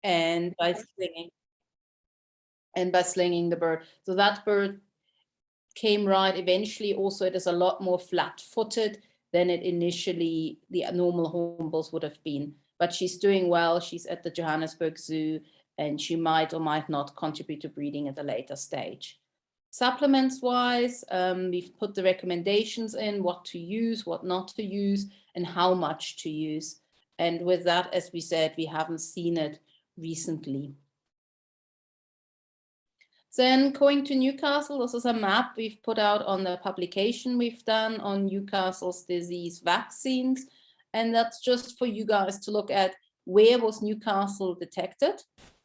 and by slinging the bird. So that bird came right eventually. Also, it is a lot more flat-footed than it initially, the normal hornbills would have been. But she's doing well. She's at the Johannesburg Zoo, and she might or might not contribute to breeding at a later stage. Supplements-wise, we've put the recommendations in, what to use, what not to use, and how much to use. And with that, as we said, we haven't seen it recently. Then going to Newcastle, this is a map we've put out on the publication we've done on Newcastle's disease vaccines. And that's just for you guys to look at where was Newcastle detected.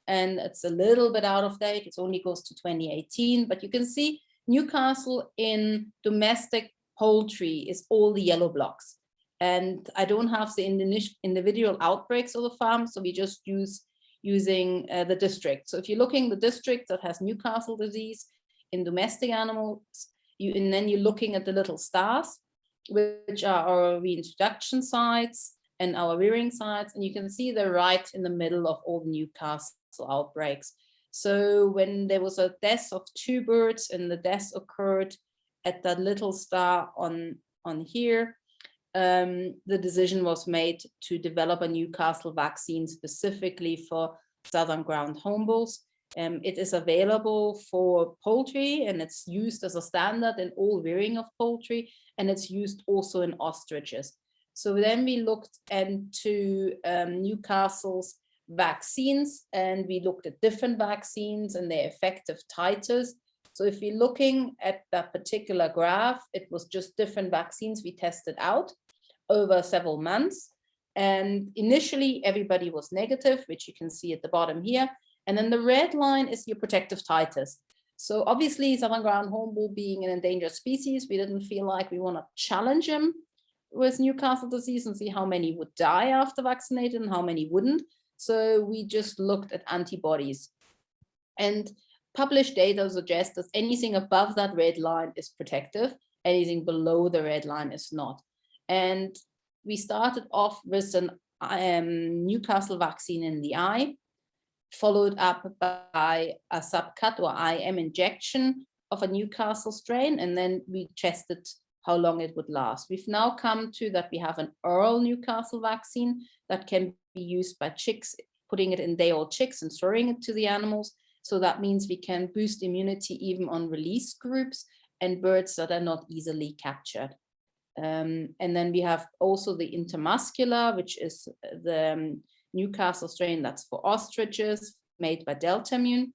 And it's a little bit out of date. It only goes to 2018, but you can see Newcastle in domestic poultry is all the yellow blocks. And I don't have the individual outbreaks of the farm, so we just using the district. So if you're looking the district that has Newcastle disease in domestic animals, and then you're looking at the little stars, which are our reintroduction sites and our rearing sites, and you can see they're right in the middle of all the Newcastle outbreaks. So when there was a death of 2 birds and the death occurred at that little star on here, the decision was made to develop a Newcastle vaccine specifically for southern ground hornbills. It is available for poultry, and it's used as a standard in all rearing of poultry, and it's used also in ostriches. So then we looked into Newcastle's vaccines, and we looked at different vaccines and their effective titers. So if we're looking at that particular graph, it was just different vaccines we tested out over several months. And initially everybody was negative, which you can see at the bottom here. And then the red line is your protective titers. So obviously southern ground hornbill being an endangered species, we didn't feel like we want to challenge him with Newcastle disease and see how many would die after vaccinated and how many wouldn't. So we just looked at antibodies. And published data suggests that anything above that red line is protective, anything below the red line is not. And we started off with an Newcastle vaccine in the eye, followed up by a subcut or IM injection of a Newcastle strain, and then we tested how long it would last. We've now come to that we have an oral Newcastle vaccine that can be used by chicks, putting it in day-old chicks and throwing it to the animals. So that means we can boost immunity even on release groups and birds that are not easily captured. And then we have also the intermuscular, which is the Newcastle strain that's for ostriches, made by Deltamune,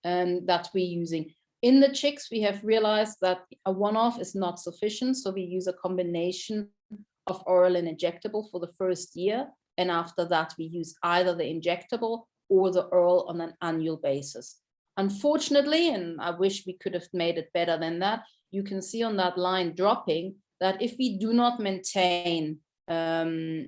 and that we're using. In the chicks, we have realized that a one-off is not sufficient, so we use a combination of oral and injectable for the first year, and after that we use either the injectable or the oral on an annual basis. Unfortunately, and I wish we could have made it better than that, you can see on that line dropping that if we do not maintain annual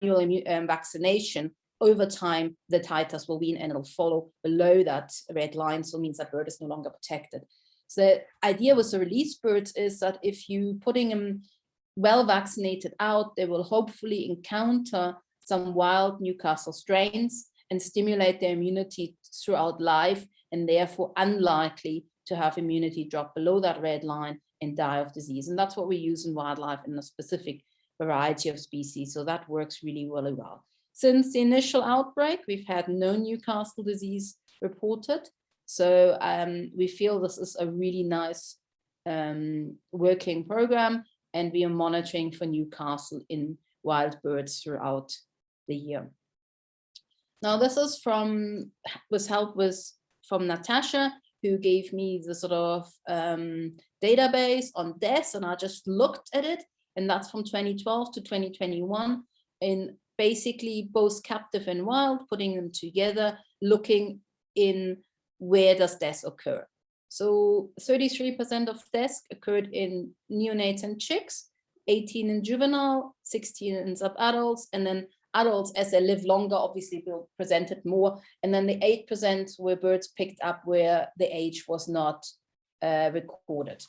vaccination, over time, the titers will wean and it'll follow below that red line. So it means that bird is no longer protected. So the idea with the release birds is that if you putting them well vaccinated out, they will hopefully encounter some wild Newcastle strains and stimulate their immunity throughout life, and therefore unlikely to have immunity drop below that red line and die of disease. And that's what we use in wildlife in a specific variety of species. So that works really, really well. Since the initial outbreak, we've had no Newcastle disease reported. So we feel this is a really nice working program, and we are monitoring for Newcastle in wild birds throughout the year. Now this is from Natasha, who gave me the sort of database on deaths, and I just looked at it, and that's from 2012 to 2021 in basically both captive and wild, putting them together, looking in where does death occur. So 33% of deaths occurred in neonates and chicks, 18 in juvenile, 16 in sub-adults, and then adults, as they live longer, obviously will present it more. And then the 8% were birds picked up where the age was not recorded.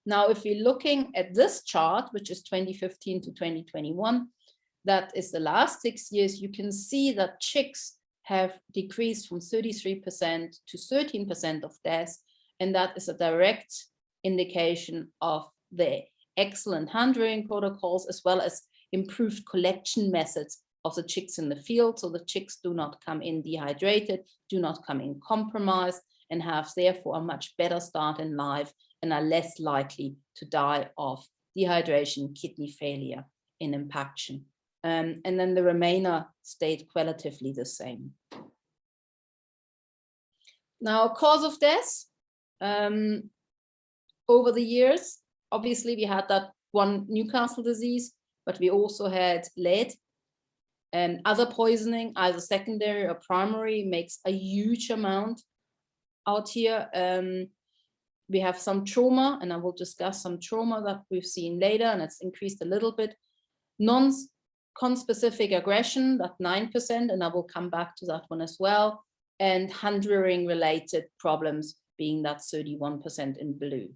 Now, if we're looking at this chart, which is 2015 to 2021, that is the last 6 years, you can see that chicks have decreased from 33% to 13% of deaths. And that is a direct indication of the excellent hand-rearing protocols, as well as improved collection methods of the chicks in the field. So the chicks do not come in dehydrated, do not come in compromised, and have therefore a much better start in life and are less likely to die of dehydration, kidney failure, in impaction. And then the remainder stayed relatively the same. Now, cause of death, over the years, obviously we had that one Newcastle disease, but we also had lead and other poisoning, either secondary or primary, makes a huge amount out here. We have some trauma, and I will discuss some trauma that we've seen later, and it's increased a little bit. Non-conspecific aggression, that 9%, and I will come back to that one as well. And hand-rearing related problems being that 31% in blue.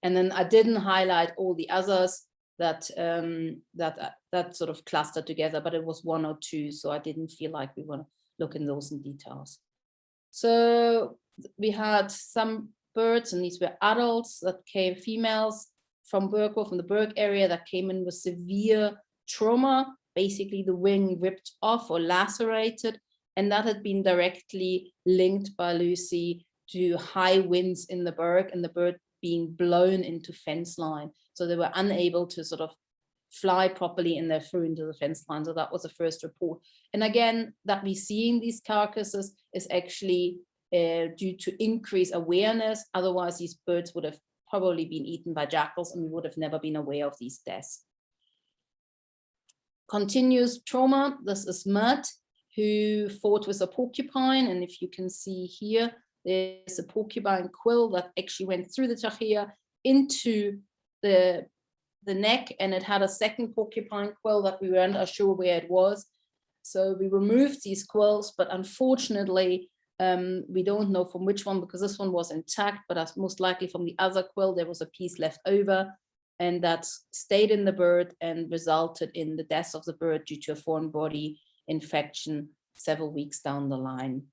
And then I didn't highlight all the others that sort of clustered together, but it was 1 or 2, so I didn't feel like we want to look in those in details. So we had some birds, and these were adults that came, females from Bergwolf in the Berg area, that came in with severe trauma, basically the wing ripped off or lacerated, and that had been directly linked by Lucy to high winds in the Berg and the bird being blown into fence line. So they were unable to sort of fly properly and they flew into the fence line. So that was the first report. And again, that we see in these carcasses is actually due to increased awareness. Otherwise, these birds would have probably been eaten by jackals and we would have never been aware of these deaths. Continuous trauma. This is Mud, who fought with a porcupine. And if you can see here, there's a porcupine quill that actually went through the trachea into the neck, and it had a second porcupine quill that we weren't sure where it was. So we removed these quills, but unfortunately, we don't know from which one, because this one was intact, but as most likely from the other quill, there was a piece left over, and that stayed in the bird and resulted in the death of the bird due to a foreign body infection several weeks down the line.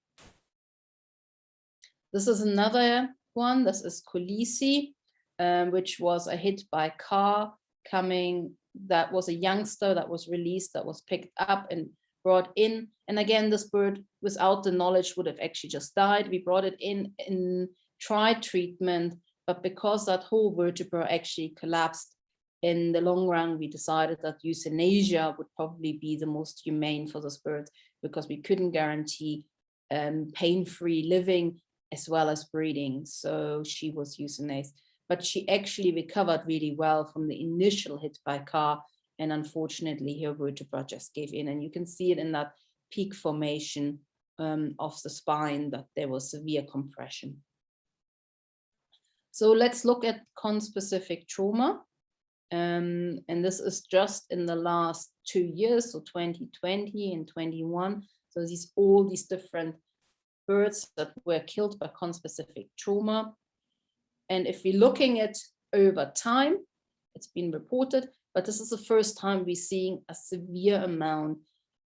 This is another one. This is Khaleesi, which was a hit by car coming. That was a youngster that was released, that was picked up and brought in. And again, this bird, without the knowledge, would have actually just died. We brought it in, tried treatment, but because that whole vertebra actually collapsed, in the long run, we decided that euthanasia would probably be the most humane for this bird, because we couldn't guarantee pain-free living as well as breeding. So she was euthanized, but she actually recovered really well from the initial hit by car. And unfortunately, her vertebra just gave in. And you can see it in that peak formation of the spine, that there was severe compression. So let's look at conspecific trauma. And this is just in the last 2 years, so 2020 and 21. So all these different birds that were killed by conspecific trauma. And if we're looking at over time, it's been reported, but this is the first time we're seeing a severe amount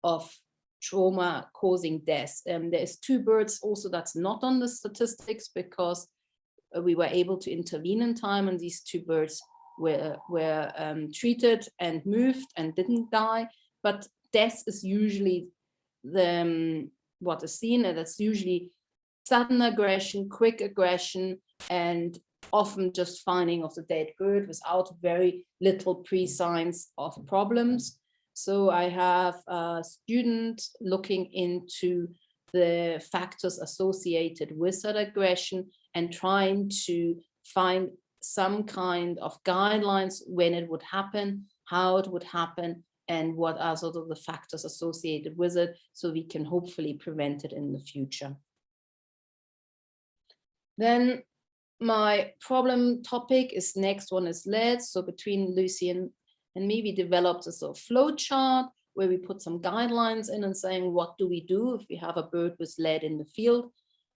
of trauma causing deaths. There's 2 birds also that's not on the statistics, because we were able to intervene in time, and these 2 birds were treated and moved and didn't die. But death is usually what is seen, and that's usually sudden aggression, quick aggression, and often just finding of the dead bird without very little pre-signs of problems. So I have a student looking into the factors associated with that aggression and trying to find some kind of guidelines when it would happen, how it would happen, and what are sort of the factors associated with it, so we can hopefully prevent it in the future. Then my problem topic is next one is lead. So between Lucy and me, we developed a sort of flow chart where we put some guidelines in and saying, what do we do if we have a bird with lead in the field?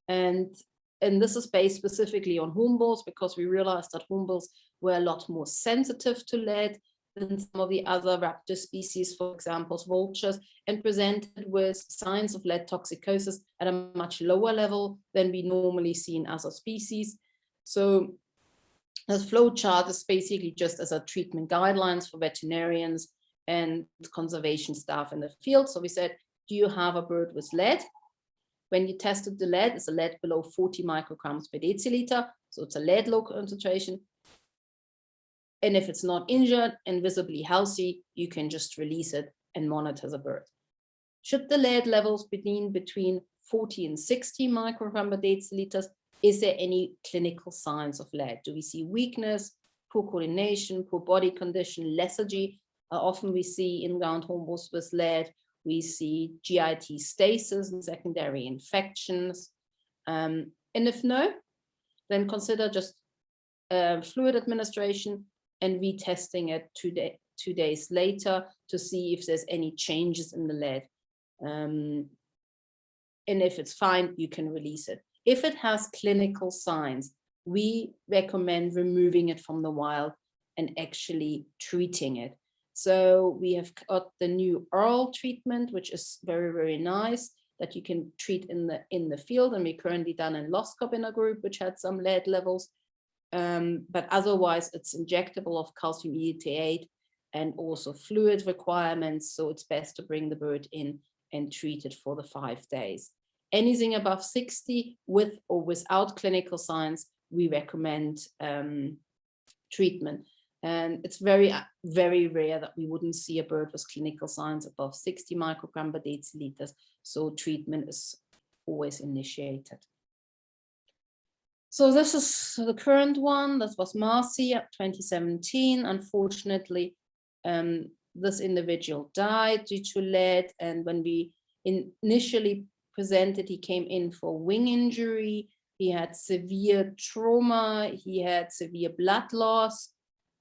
And and this is based specifically on hornbills, because we realized that hornbills were a lot more sensitive to lead than some of the other raptor species, for example, vultures, and presented with signs of lead toxicosis at a much lower level than we normally see in other species. So the flow chart is basically just as a treatment guidelines for veterinarians and conservation staff in the field. So we said, do you have a bird with lead? When you tested the lead, it's a lead below 40 micrograms per deciliter. So it's a lead low concentration. And if it's not injured and visibly healthy, you can just release it and monitor the bird. Should the lead levels be between 40 and 60 microgram per deciliters, is there any clinical signs of lead? Do we see weakness, poor coordination, poor body condition, lethargy? Often we see in ground hornbills with lead, we see GIT stasis and secondary infections. And if no, then consider just fluid administration and retesting it 2 days later to see if there's any changes in the lead. And if it's fine, you can release it. If it has clinical signs, we recommend removing it from the wild and actually treating it. So we have got the new oral treatment, which is very, very nice, that you can treat in the field. And we currently done in Loscop in a group, which had some lead levels. But otherwise, it's injectable of calcium EDTA and also fluid requirements. So it's best to bring the bird in and treat it for the 5 days. Anything above 60 with or without clinical signs, we recommend treatment. And it's very, very rare that we wouldn't see a bird with clinical signs above 60 microgram per deciliters. So treatment is always initiated. So this is the current one. That was Marcy at 2017. Unfortunately, this individual died due to lead. And when we initially presented, he came in for wing injury. He had severe trauma. He had severe blood loss.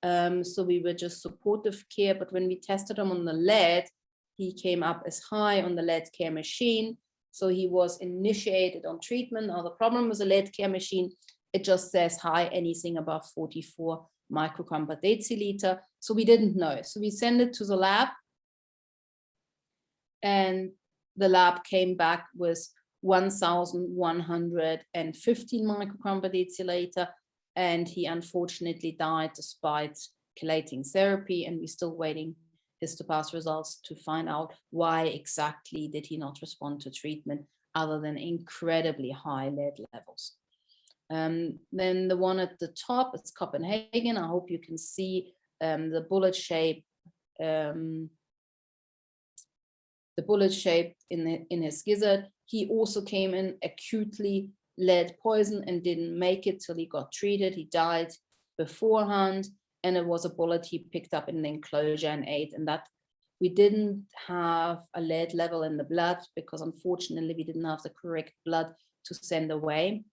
So we were just supportive care. But when we tested him on the lead, he came up as high on the lead care machine. So he was initiated on treatment. Now the problem with the lead care machine, it just says high, anything above 44 microgram per deciliter. So we didn't know. So we sent it to the lab, and the lab came back with 1,115 microgram per deciliter. And he unfortunately died despite chelating therapy. And we're still waiting histopath results to find out why exactly did he not respond to treatment other than incredibly high lead levels. Then the one at the top, it's Copenhagen. I hope you can see the bullet shape. The bullet shape in his gizzard. He also came in acutely lead poison and didn't make it till he got treated. He died beforehand, and it was a bullet he picked up in the enclosure and ate. And that we didn't have a lead level in the blood because unfortunately we didn't have the correct blood to send away.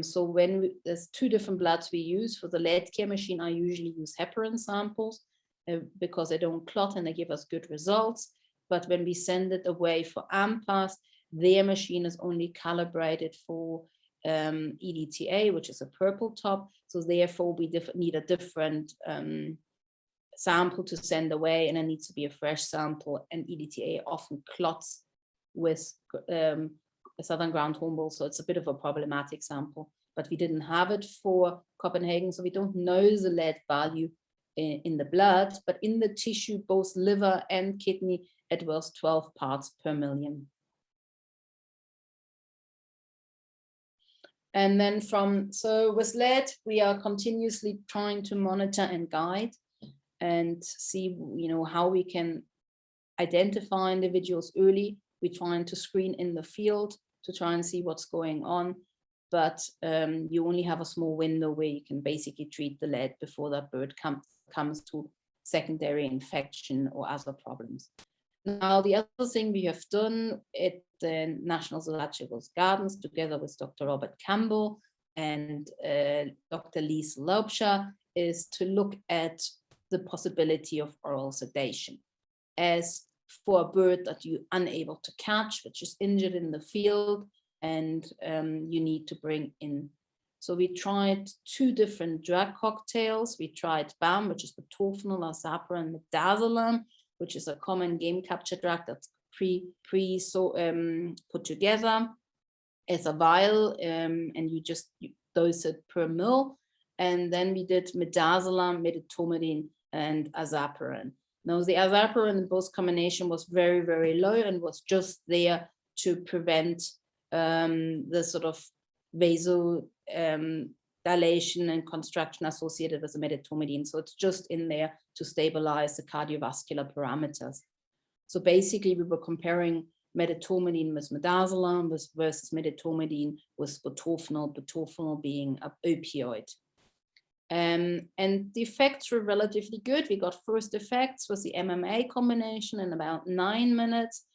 So when there's 2 different bloods we use for the lead care machine, I usually use heparin samples because they don't clot and they give us good results. But when we send it away for AMPAS, their machine is only calibrated for EDTA, which is a purple top. So therefore we need a different sample to send away, and it needs to be a fresh sample. And EDTA often clots with southern ground hornbill, so it's a bit of a problematic sample. But we didn't have it for Copenhagen, so we don't know the lead value in the blood, but in the tissue, both liver and kidney, it was 12 parts per million. And then so with lead, we are continuously trying to monitor and guide and see, how we can identify individuals early. We're trying to screen in the field to try and see what's going on. But you only have a small window where you can basically treat the lead before that bird comes to secondary infection or other problems. Now, the other thing we have done at the National Zoological Gardens together with Dr. Robert Campbell and Dr. Lisa Laubscher is to look at the possibility of oral sedation. As for a bird that you're unable to catch, which is injured in the field, and you need to bring in. So we tried 2 different drug cocktails. We tried BAM, which is butorphanol, azapiran, midazolam, which is a common game capture drug that's put together as a vial, and you dose it per ml. And then we did midazolam, medetomidine, and azapiran. Now the azapiran in both combination was very, very low and was just there to prevent the sort of vasodilation and contraction associated with the medetomidine. So it's just in there to stabilize the cardiovascular parameters. So basically we were comparing medetomidine with midazolam versus medetomidine with butorphanol, butorphanol being an opioid. And the effects were relatively good. We got first effects with the MMA combination in about 9 minutes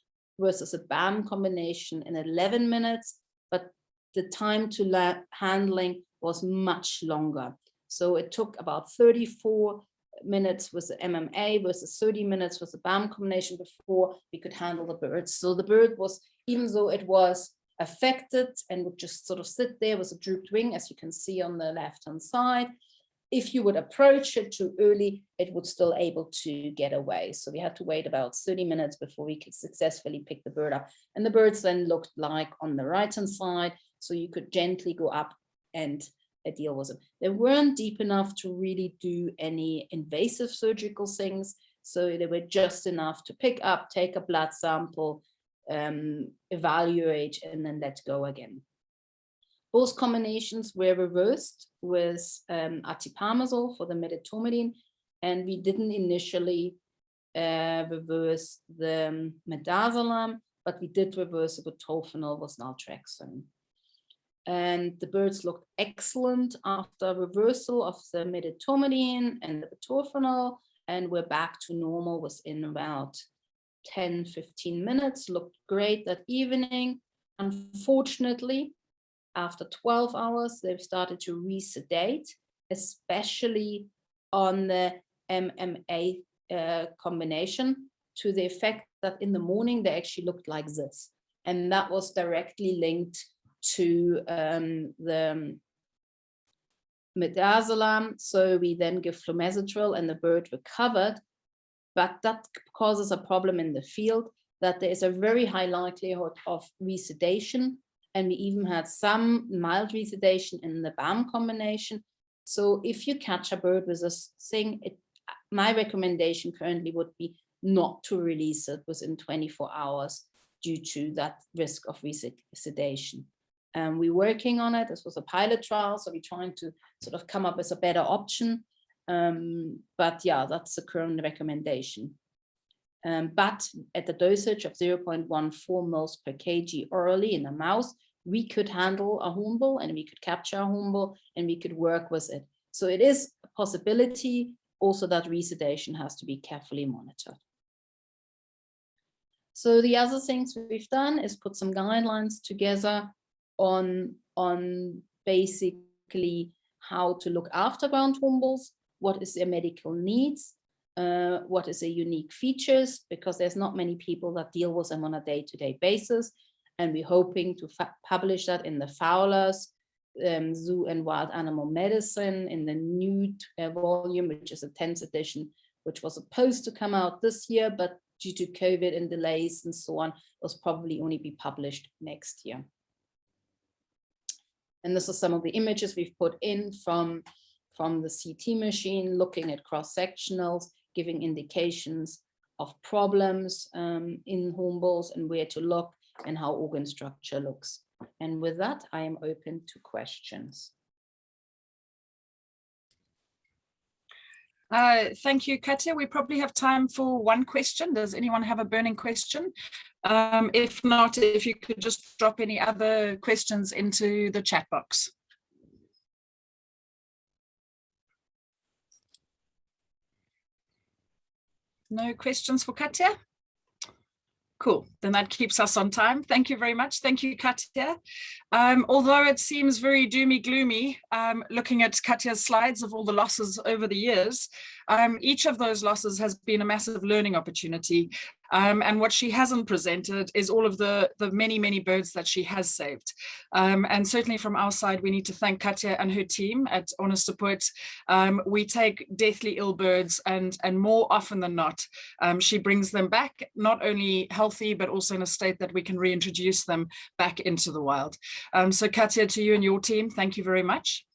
versus a BAM combination in 11 minutes, but the time to handling was much longer. So it took about 34 minutes with the MMA versus 30 minutes with the BAM combination before we could handle the bird. So the bird was, even though it was affected and would just sort of sit there with a drooped wing, as you can see on the left-hand side, if you would approach it too early, it would still able to get away. So we had to wait about 30 minutes before we could successfully pick the bird up. And the birds then looked like on the right-hand side, so you could gently go up and deal with it. They weren't deep enough to really do any invasive surgical things. So they were just enough to pick up, take a blood sample, evaluate, and then let go again. Both combinations were reversed with atipamezole for the medetomidine, and we didn't initially reverse the midazolam, but we did reverse the butorphanol with naltrexone. And the birds looked excellent after reversal of the medetomidine and the butorphanol, and we're back to normal within about 10-15 minutes. Looked great that evening. Unfortunately, after 12 hours, they've started to resedate, especially on the MMA combination, to the effect that in the morning they actually looked like this. And that was directly linked to the midazolam. So we then give flumesitrol and the bird recovered, but that causes a problem in the field, that there is a very high likelihood of resedation. And we even had some mild resedation in the BAM combination. So if you catch a bird with this thing, my recommendation currently would be not to release it within 24 hours due to that risk of resedation. We're working on it. This was a pilot trial, so we're trying to sort of come up with a better option. But yeah, that's the current recommendation. But at the dosage of 0.14 mL per kg orally in a mouse, we could handle a hornbill and we could capture a hornbill and we could work with it. So it is a possibility. Also, that resedation has to be carefully monitored. So the other things we've done is put some guidelines together on basically how to look after ground hornbills, what is their medical needs, what is their unique features, because there's not many people that deal with them on a day-to-day basis. And we're hoping to publish that in the Fowler's Zoo and Wild Animal Medicine in the new volume, which is a 10th edition, which was supposed to come out this year, but due to COVID and delays and so on, will probably only be published next year. And this is some of the images we've put in from the CT machine, looking at cross-sectionals, giving indications of problems in hornbills and where to look and how organ structure looks. And with that, I am open to questions. Thank you, Katja. We probably have time for one question. Does anyone have a burning question? If not, if you could just drop any other questions into the chat box. No questions for Katja? Cool, then that keeps us on time. Thank you very much. Thank you, Katja. Although it seems very doomy gloomy, looking at Katja's slides of all the losses over the years, each of those losses has been a massive learning opportunity. And what she hasn't presented is all of the many, many birds that she has saved. And certainly from our side, we need to thank Katja and her team at Onderstepoort. We take deathly ill birds, and more often than not, she brings them back, not only healthy, but also in a state that we can reintroduce them back into the wild. So Katja, to you and your team, thank you very much.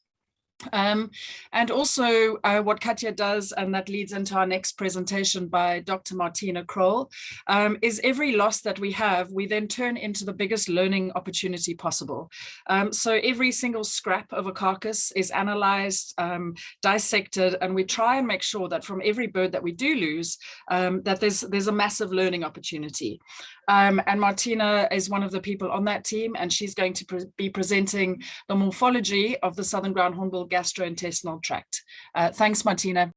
And also what Katja does, and that leads into our next presentation by Dr. Martina Kroll, is every loss that we have, we then turn into the biggest learning opportunity possible. So every single scrap of a carcass is analyzed, dissected, and we try and make sure that from every bird that we do lose, that there's a massive learning opportunity. And Martina is one of the people on that team, and she's going to be presenting the morphology of the southern ground hornbill gastrointestinal tract. Thanks, Martina.